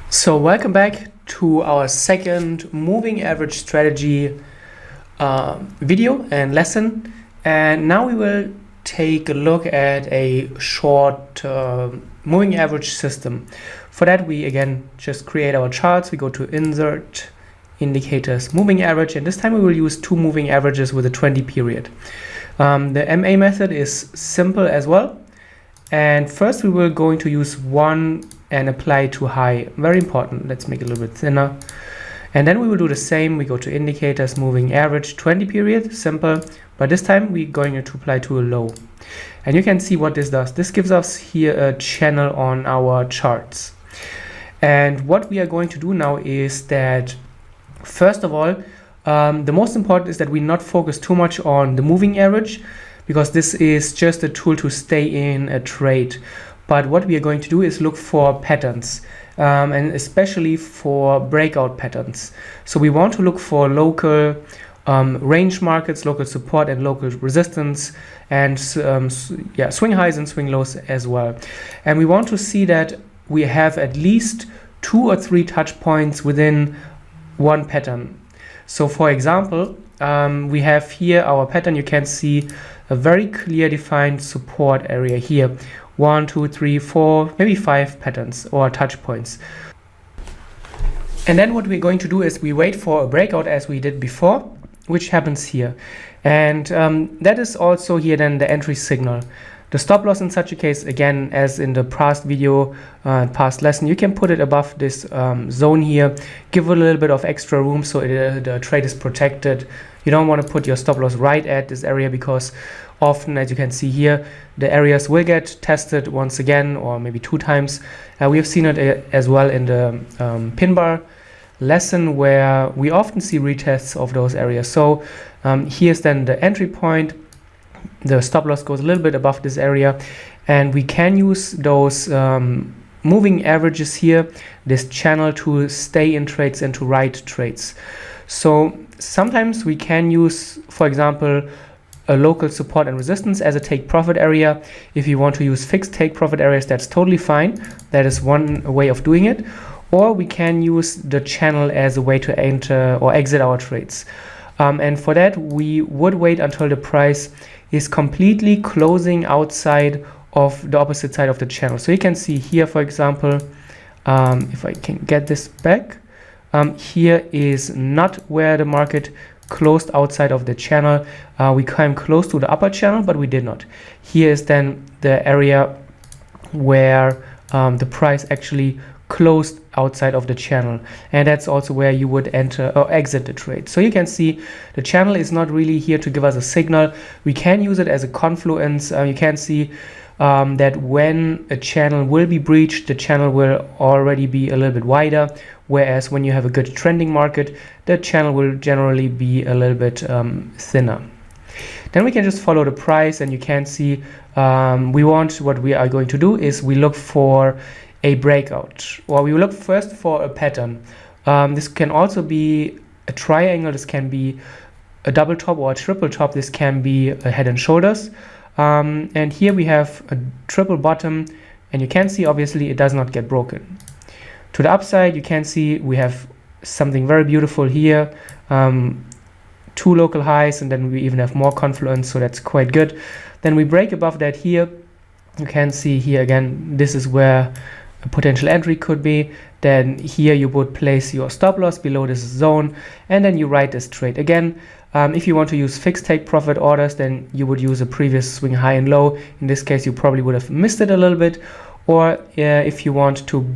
So welcome back to our second moving average strategy video and lesson. And now we will take a look at a short moving average system. For that, we again just create our charts. We go to Insert, Indicators, Moving Average, and this time we will use two moving averages with a 20 period. The MA method is simple as well. And first we will going to use one and apply to high. Very important. Let's make it a little bit thinner. And then we will do the same. We go to Indicators, Moving Average, 20 period, simple. But this time we're going to apply to a low. And you can see what this does. This gives us here a channel on our charts. And what we are going to do now is that, first of all, the most important is that we not focus too much on the moving average, because this is just a tool to stay in a trade. But what we are going to do is look for patterns, and especially for breakout patterns. So we want to look for local range markets, local support and local resistance, and swing highs and swing lows as well. And we want to see that we have at least 2 or 3 touch points within one pattern. So for example, we have here our pattern. You can see a very clear defined support area here. 1, 2, 3, 4, maybe 5 patterns or touch points. And then what we're going to do is we wait for a breakout as we did before, which happens here. And that is also here then the entry signal. The stop loss in such a case, again, as in the past video, past lesson, you can put it above this zone here, give a little bit of extra room so the trade is protected. You don't want to put your stop loss right at this area, because often, as you can see here, the areas will get tested once again or maybe 2 times. We have seen it as well in the pin bar lesson, where we often see retests of those areas. So here's then the entry point. The stop loss goes a little bit above this area, and we can use those moving averages here, this channel, to stay in trades and to write trades. So sometimes we can use, for example, a local support and resistance as a take profit area. If you want to use fixed take profit areas, that's totally fine. That is one way of doing it. Or we can use the channel as a way to enter or exit our trades. And for that, we would wait until the price is completely closing outside of the opposite side of the channel. So you can see here, for example, if I can get this back, here is not where the market closed outside of the channel. We came close to the upper channel, but we did not. Here is then the area where the price actually closed outside of the channel, and that's also where you would enter or exit the trade. So you can see the channel is not really here to give us a signal. We can use it as a confluence. You can see that when a channel will be breached, the channel will already be a little bit wider, whereas when you have a good trending market, the channel will generally be a little bit thinner. Then we can just follow the price, and you can see what we are going to do is we look for a breakout, or we will look first for a pattern. This can also be a triangle, this can be a double top or a triple top, this can be a head and shoulders. And here we have a triple bottom, and you can see obviously it does not get broken. To the upside, you can see we have something very beautiful here, 2 local highs, and then we even have more confluence, so that's quite good. Then we break above that here. You can see here again, this is where a potential entry could be. Then here you would place your stop loss below this zone, and then you write this trade. Again, if you want to use fixed take profit orders, then you would use a previous swing high and low. In this case, you probably would have missed it a little bit. Or if you want to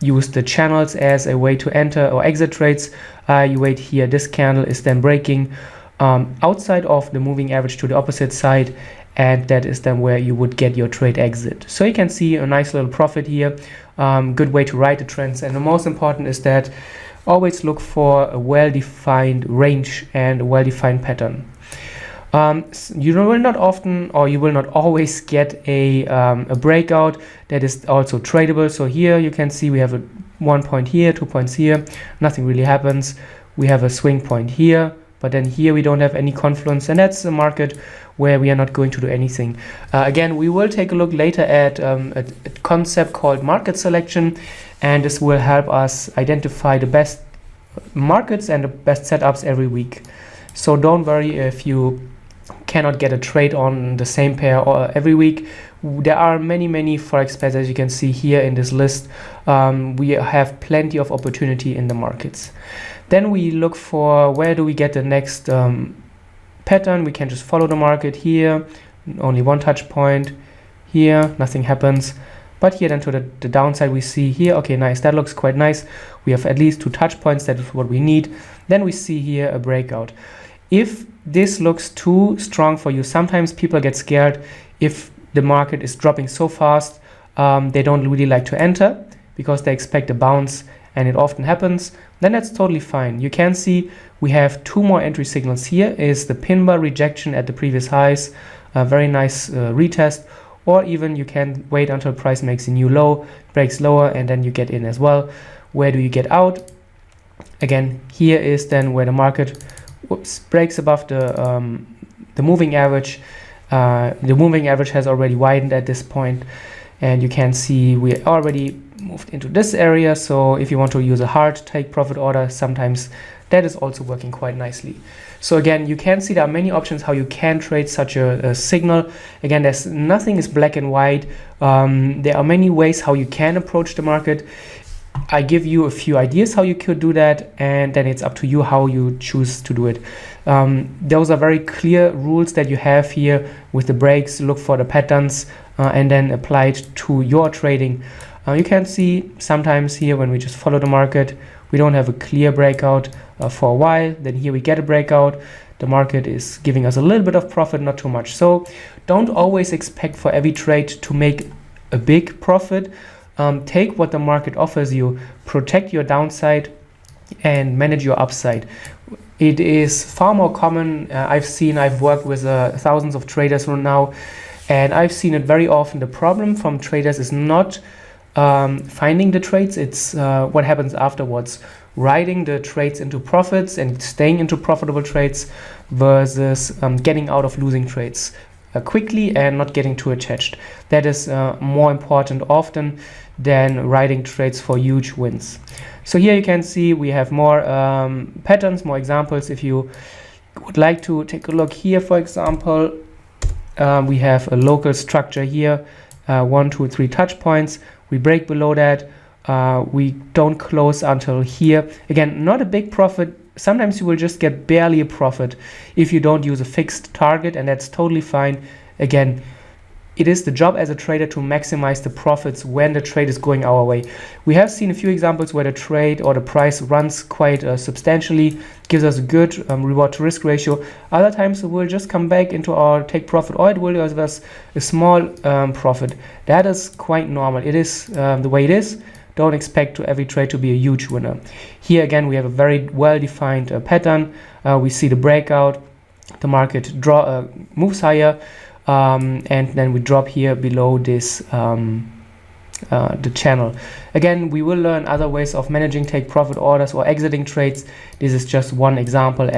use the channels as a way to enter or exit trades, you wait here. This candle is then breaking outside of the moving average to the opposite side, and that is then where you would get your trade exit. So you can see a nice little profit here. Good way to write the trends. And the most important is that always look for a well-defined range and a well-defined pattern. You will not often, or you will not always get a breakout that is also tradable. So here you can see we have a 1 point here, 2 points here, nothing really happens. We have a swing point here, but then here we don't have any confluence, and that's a market where we are not going to do anything. Again, we will take a look later at a concept called market selection, and this will help us identify the best markets and the best setups every week. So don't worry if you cannot get a trade on the same pair or every week. There are many Forex pairs, as you can see here in this list. We have plenty of opportunity in the markets. Then we look for where do we get the next pattern. We can just follow the market here, only one touch point. Here nothing happens, but here then to the downside we see here, okay, nice, that looks quite nice. We have at least 2 touch points, that is what we need. Then we see here a breakout. If this looks too strong for you, sometimes people get scared if the market is dropping so fast. They don't really like to enter because they expect a bounce, and it often happens. Then that's totally fine. You can see we have 2 more entry signals. Here is the pin bar rejection at the previous highs, a very nice retest, or even you can wait until price makes a new low, breaks lower, and then you get in as well. Where do you get out? Again, here is then where the market breaks above the moving average. The moving average has already widened at this point, and you can see we already moved into this area. So if you want to use a hard take profit order, sometimes that is also working quite nicely. So again, you can see there are many options how you can trade such a signal. Again, nothing is black and white. There are many ways how you can approach the market. I give you a few ideas how you could do that, and then it's up to you how you choose to do it. Those are very clear rules that you have here with the breaks. Look for the patterns and then apply it to your trading. You can see sometimes here when we just follow the market, we don't have a clear breakout for a while. Then here we get a breakout. The market is giving us a little bit of profit, not too much. So don't always expect for every trade to make a big profit. Take what the market offers you, protect your downside, and manage your upside. It is far more common. I've worked with thousands of traders now, and I've seen it very often. The problem from traders is not finding the trades, it's what happens afterwards. Riding the trades into profits and staying into profitable trades versus getting out of losing trades quickly and not getting too attached. That is more important often than riding trades for huge wins. So here you can see we have more patterns, more examples. If you would like to take a look here, for example, we have a local structure here, 1, 2, 3 touch points. We break below that. We don't close until here. Again, not a big profit. Sometimes you will just get barely a profit if you don't use a fixed target, and that's totally fine. Again, it is the job as a trader to maximize the profits when the trade is going our way. We have seen a few examples where the trade or the price runs quite substantially, gives us a good reward to risk ratio. Other times we'll just come back into our take profit, or it will give us a small profit. That is quite normal. It is the way it is. Don't expect to every trade to be a huge winner. Here again, we have a very well-defined pattern. We see the breakout, the market moves higher, and then we drop here below this the channel. Again, we will learn other ways of managing take profit orders or exiting trades. This is just one example, and